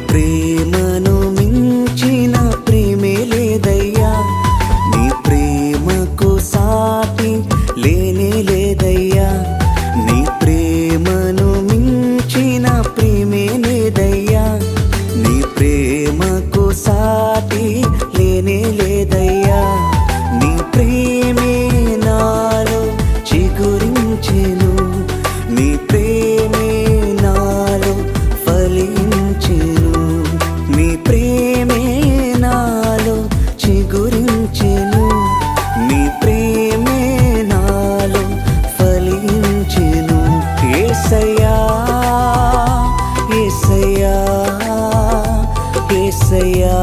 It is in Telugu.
ప్రేమను మించిన ప్రేమే లేదయ్యా, నీ ప్రేమకు సాటి లేనే లేదయ్యా, నీ ప్రేమను మించిన ప్రేమే లేదయ్యా, నీ ప్రేమకు సాటి లేనే లేదయ్యా. నీ ప్రేమే నాలో చిగురించెను, నీ ప్రేమే నాలో ఫలించెను, నీ ప్రేమే నాలో చిగురించెను, నీ ప్రేమే నాలో ఫలించెను. యేసయ్యా యేసయ్యా యేసయ్యా